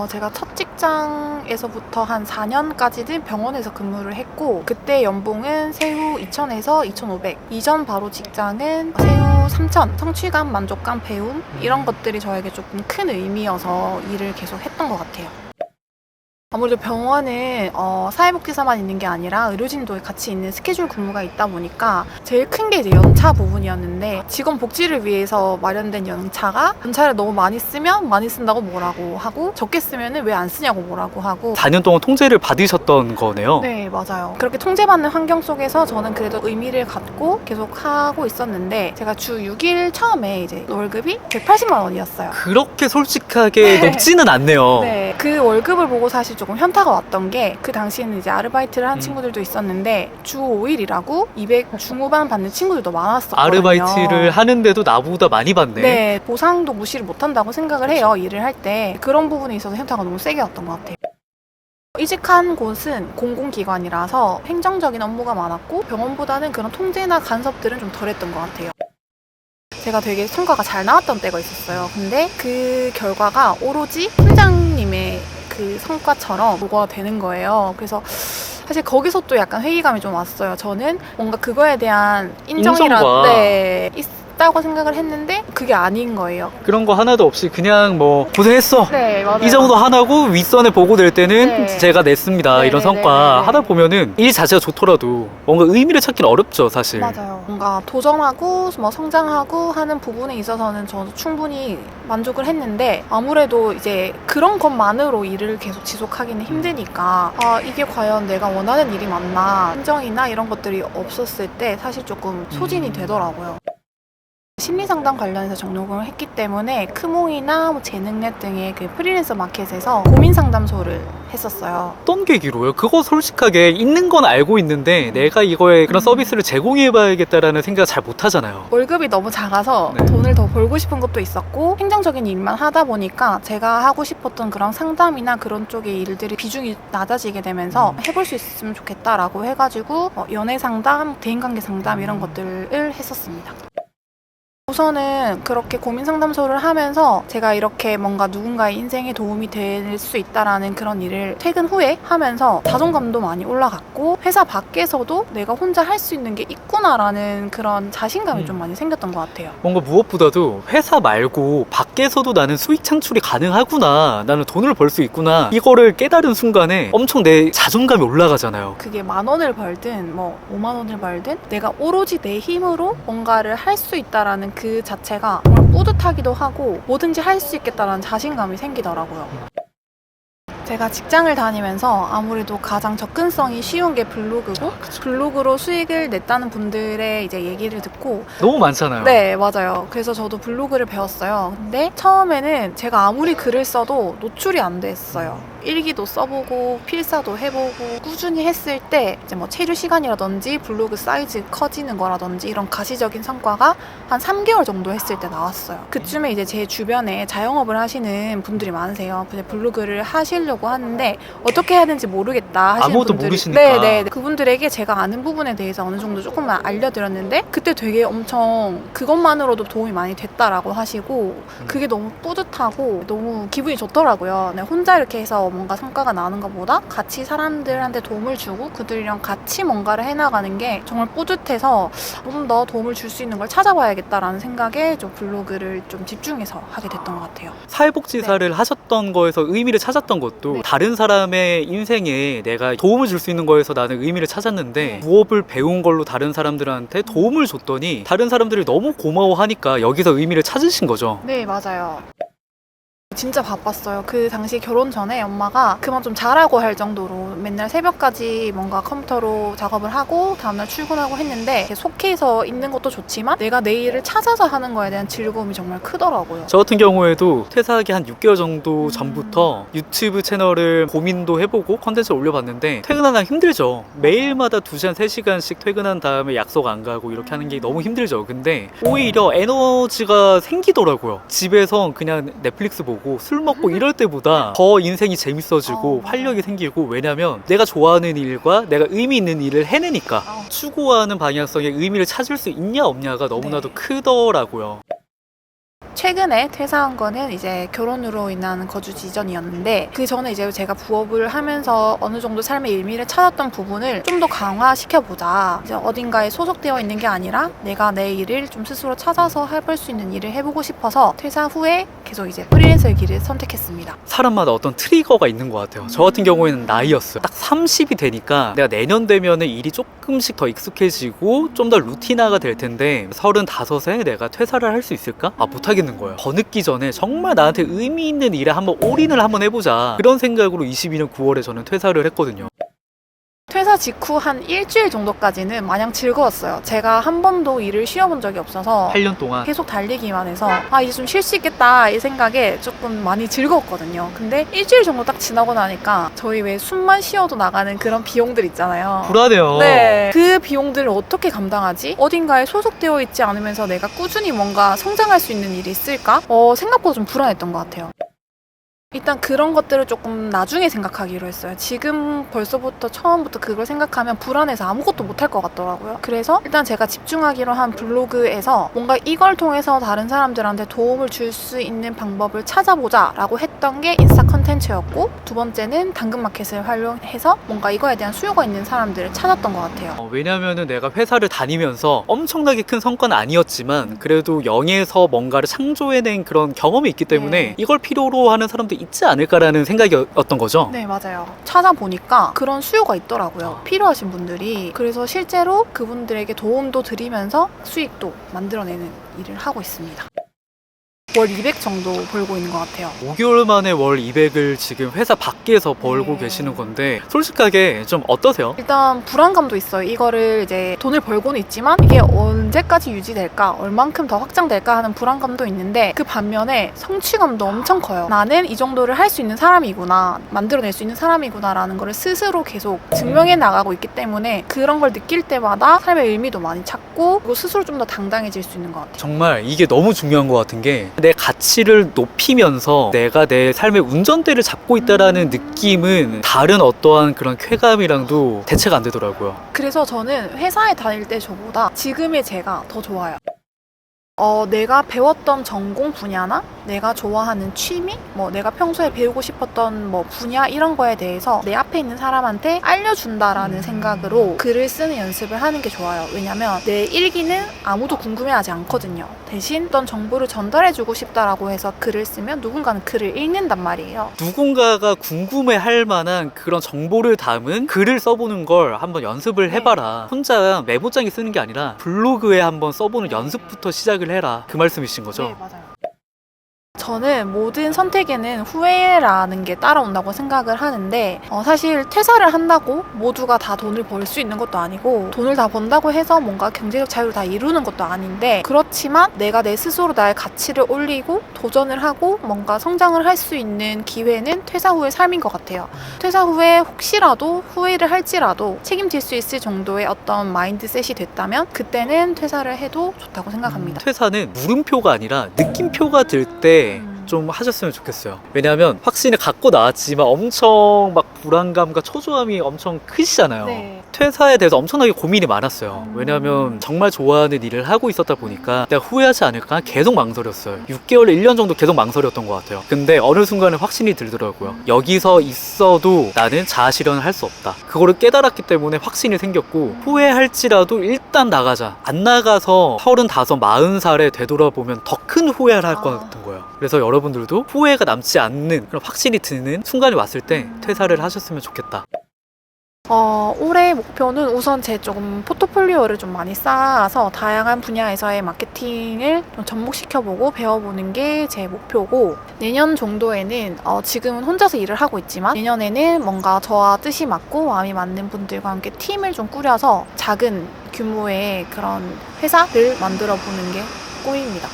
제가 첫 직장에서부터 한 4년까지는 병원에서 근무를 했고, 그때 연봉은 세후 2,000에서 2,500. 이전 바로 직장은 세후 3,000. 성취감, 만족감, 배움 이런 것들이 저에게 조금 큰 의미여서 일을 계속 했던 것 같아요. 아무래도 병원은 사회복지사만 있는 게 아니라 의료진도 같이 있는 스케줄 근무가 있다 보니까 제일 큰 게 이제 연차 부분이었는데, 직원 복지를 위해서 마련된 연차를 너무 많이 쓰면 많이 쓴다고 뭐라고 하고, 적게 쓰면은 왜 안 쓰냐고 뭐라고 하고. 4년 동안 통제를 받으셨던 거네요. 네, 맞아요. 그렇게 통제받는 환경 속에서 저는 그래도 의미를 갖고 계속 하고 있었는데, 제가 주 6일 처음에 이제 월급이 180만 원이었어요. 그렇게 솔직하게 네. 높지는 않네요. 네, 그 월급을 보고 사실 조금 현타가 왔던 게, 그 당시에는 이제 아르바이트를 한 음. 친구들도 있었는데 주 5일이라고 200 중후반 받는 친구들도 많았었거든요. 아르바이트를 하는데도 나보다 많이 받네. 네, 보상도 무시를 못한다고 생각을 해요. 일을 할 때. 그런 부분에 있어서 현타가 너무 세게 왔던 것 같아요. 이직한 곳은 공공기관이라서 행정적인 업무가 많았고, 병원보다는 그런 통제나 간섭들은 좀 덜했던 것 같아요. 제가 되게 성과가 잘 나왔던 때가 있었어요. 근데 그 결과가 오로지 팀장님의 그 성과처럼 보고가 되는 거예요. 그래서 사실 거기서 또 약간 회의감이 좀 왔어요. 저는 뭔가 그거에 대한 인정과. 네, 있다고 생각을 했는데 그게 아닌 거예요. 그런 거 하나도 없이 그냥 뭐 고생했어. 네, 맞아요. 이 정도 하나고 윗선에 보고될 때는 네. 제가 냈습니다. 네, 이런 네, 성과 네, 네. 하다 보면은 일 자체가 좋더라도 뭔가 의미를 찾기는 어렵죠, 사실. 맞아요. 뭔가 도전하고 뭐 성장하고 하는 부분에 있어서는 저도 충분히 만족을 했는데, 아무래도 이제 그런 것만으로 일을 계속 지속하기는 힘드니까 이게 과연 내가 원하는 일이 맞나, 행정이나 이런 것들이 없었을 때 사실 조금 소진이 되더라고요. 심리상담 관련해서 전공을 했기 때문에 크몽이나 뭐 재능넷 등의 그 프리랜서 마켓에서 고민상담소를 했었어요. 어떤 계기로요? 그거 솔직하게 있는 건 알고 있는데 내가 이거에 그런 서비스를 제공해봐야겠다라는 생각을 잘 못하잖아요. 월급이 너무 작아서 네. 돈을 더 벌고 싶은 것도 있었고, 행정적인 일만 하다 보니까 제가 하고 싶었던 그런 상담이나 그런 쪽의 일들이 비중이 낮아지게 되면서 해볼 수 있으면 좋겠다라고 해가지고 연애 상담, 대인관계 상담 이런 것들을 했었습니다. 우선은 그렇게 고민 상담소를 하면서 제가 이렇게 뭔가 누군가의 인생에 도움이 될 수 있다라는 그런 일을 퇴근 후에 하면서 자존감도 많이 올라갔고, 회사 밖에서도 내가 혼자 할 수 있는 게 있구나라는 그런 자신감이 좀 많이 생겼던 것 같아요. 뭔가 무엇보다도 회사 말고 밖에서도 나는 수익 창출이 가능하구나, 나는 돈을 벌 수 있구나, 이거를 깨달은 순간에 엄청 내 자존감이 올라가잖아요. 그게 10,000원을 벌든 뭐 50,000원을 벌든 내가 오로지 내 힘으로 뭔가를 할 수 있다라는 그 자체가 정말 뿌듯하기도 하고, 뭐든지 할 수 있겠다라는 자신감이 생기더라고요. 제가 직장을 다니면서 아무래도 가장 접근성이 쉬운 게 블로그고, 블로그로 수익을 냈다는 분들의 이제 얘기를 듣고. 너무 많잖아요. 네, 맞아요. 그래서 저도 블로그를 배웠어요. 근데 처음에는 제가 아무리 글을 써도 노출이 안 됐어요. 일기도 써보고 필사도 해보고 꾸준히 했을 때 이제 뭐 체류 시간이라든지 블로그 사이즈 커지는 거라든지 이런 가시적인 성과가 한 3개월 정도 했을 때 나왔어요. 그쯤에 이제 제 주변에 자영업을 하시는 분들이 많으세요. 근데 블로그를 하시려고 하는데 어떻게 해야 되는지 모르겠다 하시는 아무것도 분들이. 모르시니까. 네. 그분들에게 제가 아는 부분에 대해서 어느 정도 조금만 알려드렸는데, 그때 되게 엄청 그것만으로도 도움이 많이 됐다라고 하시고, 그게 너무 뿌듯하고 너무 기분이 좋더라고요. 네, 혼자 이렇게 해서 뭔가 성과가 나는 것보다 같이 사람들한테 도움을 주고 그들이랑 같이 뭔가를 해나가는 게 정말 뿌듯해서 좀 더 도움을 줄 수 있는 걸 찾아봐야겠다라는 생각에 좀 블로그를 좀 집중해서 하게 됐던 것 같아요. 사회복지사를 하셨던 거에서 의미를 찾았던 것도 네. 다른 사람의 인생에 내가 도움을 줄 수 있는 거에서 나는 의미를 찾았는데, 네. 무업을 배운 걸로 다른 사람들한테 도움을 줬더니 다른 사람들이 너무 고마워하니까 여기서 의미를 찾으신 거죠. 네, 맞아요. 진짜 바빴어요. 그 당시 결혼 전에 엄마가 그만 좀 자라고 할 정도로 맨날 새벽까지 뭔가 컴퓨터로 작업을 하고 다음날 출근하고 했는데, 속해서 있는 것도 좋지만 내가 내 일을 찾아서 하는 거에 대한 즐거움이 정말 크더라고요. 저 같은 경우에도 퇴사하기 한 6개월 정도 전부터 유튜브 채널을 고민도 해보고 컨텐츠를 올려봤는데, 퇴근하면 힘들죠. 매일마다 2시간, 3시간씩 퇴근한 다음에 약속 안 가고 이렇게 하는 게 너무 힘들죠. 근데 오히려 에너지가 생기더라고요. 집에서 그냥 넷플릭스 보고 술 먹고 이럴 때보다 더 인생이 재밌어지고 활력이 생기고, 왜냐면 내가 좋아하는 일과 내가 의미 있는 일을 해내니까 추구하는 방향성에 의미를 찾을 수 있냐 없냐가 너무나도 네. 크더라고요. 최근에 퇴사한 거는 이제 결혼으로 인한 거주지 이전이었는데, 그 전에 이제 제가 부업을 하면서 어느 정도 삶의 의미를 찾았던 부분을 좀 더 강화시켜보자. 이제 어딘가에 소속되어 있는 게 아니라 내가 내 일을 좀 스스로 찾아서 해볼 수 있는 일을 해보고 싶어서 퇴사 후에 계속 이제 프리랜서의 길을 선택했습니다. 사람마다 어떤 트리거가 있는 것 같아요. 저 같은 경우에는 나이였어요. 딱 30이 되니까 내가 내년 되면은 일이 조금씩 더 익숙해지고 좀 더 루틴화가 될 텐데 35에 내가 퇴사를 할 수 있을까? 못하겠는 거예요. 더 늦기 전에 정말 나한테 의미 있는 일에 한번 올인을 한번 해보자. 그런 생각으로 22년 9월에 저는 퇴사를 했거든요. 퇴사 직후 한 일주일 정도까지는 마냥 즐거웠어요. 제가 한 번도 일을 쉬어본 적이 없어서 8년 동안 계속 달리기만 해서 이제 좀 쉴 수 있겠다 이 생각에 조금 많이 즐거웠거든요. 근데 일주일 정도 딱 지나고 나니까 저희 왜 숨만 쉬어도 나가는 그런 비용들 있잖아요. 불안해요. 네. 그 비용들을 어떻게 감당하지? 어딘가에 소속되어 있지 않으면서 내가 꾸준히 뭔가 성장할 수 있는 일이 있을까? 생각보다 좀 불안했던 것 같아요. 일단 그런 것들을 조금 나중에 생각하기로 했어요. 지금 벌써부터 처음부터 그걸 생각하면 불안해서 아무것도 못할 것 같더라고요. 그래서 일단 제가 집중하기로 한 블로그에서 뭔가 이걸 통해서 다른 사람들한테 도움을 줄 수 있는 방법을 찾아보자 라고 했던 게 인스타 컨텐츠였고, 두 번째는 당근마켓을 활용해서 뭔가 이거에 대한 수요가 있는 사람들을 찾았던 것 같아요. 왜냐면은 내가 회사를 다니면서 엄청나게 큰 성과는 아니었지만 그래도 0에서 뭔가를 창조해낸 그런 경험이 있기 때문에 이걸 필요로 하는 사람도 있지 않을까라는 생각이었던 거죠. 네, 맞아요. 찾아보니까 그런 수요가 있더라고요. 필요하신 분들이. 그래서 실제로 그분들에게 도움도 드리면서 수익도 만들어내는 일을 하고 있습니다. 월 200 정도 벌고 있는 것 같아요. 5개월 만에 월 200을 지금 회사 밖에서 벌고 계시는 건데 솔직하게 좀 어떠세요? 일단 불안감도 있어요. 이거를 이제 돈을 벌고는 있지만 이게 언제까지 유지될까, 얼만큼 더 확장될까 하는 불안감도 있는데, 그 반면에 성취감도 엄청 커요. 나는 이 정도를 할 수 있는 사람이구나, 만들어낼 수 있는 사람이구나 라는 거를 스스로 계속 증명해 나가고 있기 때문에 그런 걸 느낄 때마다 삶의 의미도 많이 찾고, 그리고 스스로 좀 더 당당해질 수 있는 것 같아요. 정말 이게 너무 중요한 것 같은 게 내 가치를 높이면서 내가 내 삶의 운전대를 잡고 있다라는 느낌은 다른 어떠한 그런 쾌감이랑도 대체가 안 되더라고요. 그래서 저는 회사에 다닐 때 저보다 지금의 제가 더 좋아요. 내가 배웠던 전공 분야나 내가 좋아하는 취미, 내가 평소에 배우고 싶었던 분야 이런 거에 대해서 내 앞에 있는 사람한테 알려준다라는 생각으로 글을 쓰는 연습을 하는 게 좋아요. 왜냐면 내 일기는 아무도 궁금해하지 않거든요. 대신 어떤 정보를 전달해주고 싶다라고 해서 글을 쓰면 누군가는 글을 읽는단 말이에요. 누군가가 궁금해할 만한 그런 정보를 담은 글을 써보는 걸 한번 연습을 해봐라. 혼자 메모장에 쓰는 게 아니라 블로그에 한번 써보는 연습부터 시작을 해라. 그 말씀이신 거죠? 네, 맞아요. 저는 모든 선택에는 후회라는 게 따라온다고 생각을 하는데, 사실 퇴사를 한다고 모두가 다 돈을 벌 수 있는 것도 아니고, 돈을 다 번다고 해서 뭔가 경제적 자유를 다 이루는 것도 아닌데, 그렇지만 내가 내 스스로 나의 가치를 올리고 도전을 하고 뭔가 성장을 할 수 있는 기회는 퇴사 후의 삶인 것 같아요. 퇴사 후에 혹시라도 후회를 할지라도 책임질 수 있을 정도의 어떤 마인드셋이 됐다면 그때는 퇴사를 해도 좋다고 생각합니다. 퇴사는 물음표가 아니라 느낌표가 들 때 좀 하셨으면 좋겠어요. 왜냐하면 확신을 갖고 나왔지만 엄청 막 불안감과 초조함이 엄청 크시잖아요. 네. 퇴사에 대해서 엄청나게 고민이 많았어요. 왜냐하면 정말 좋아하는 일을 하고 있었다 보니까 내가 후회하지 않을까 계속 망설였어요. 6개월, 1년 정도 계속 망설였던 것 같아요. 근데 어느 순간에 확신이 들더라고요. 여기서 있어도 나는 자아실현을 할 수 없다. 그거를 깨달았기 때문에 확신이 생겼고, 후회할지라도 일단 나가자. 안 나가서 35, 40살에 되돌아보면 더 큰 후회를 할 것 같은 거예요. 그래서 여러분들도 후회가 남지 않는 그런 확신이 드는 순간이 왔을 때 퇴사를 하셨으면 좋겠다. 올해 목표는 우선 제 조금 포트폴리오를 좀 많이 쌓아서 다양한 분야에서의 마케팅을 좀 접목시켜보고 배워보는 게 제 목표고, 내년 정도에는 지금은 혼자서 일을 하고 있지만 내년에는 뭔가 저와 뜻이 맞고 마음이 맞는 분들과 함께 팀을 좀 꾸려서 작은 규모의 그런 회사를 만들어 보는 게 꿈입니다.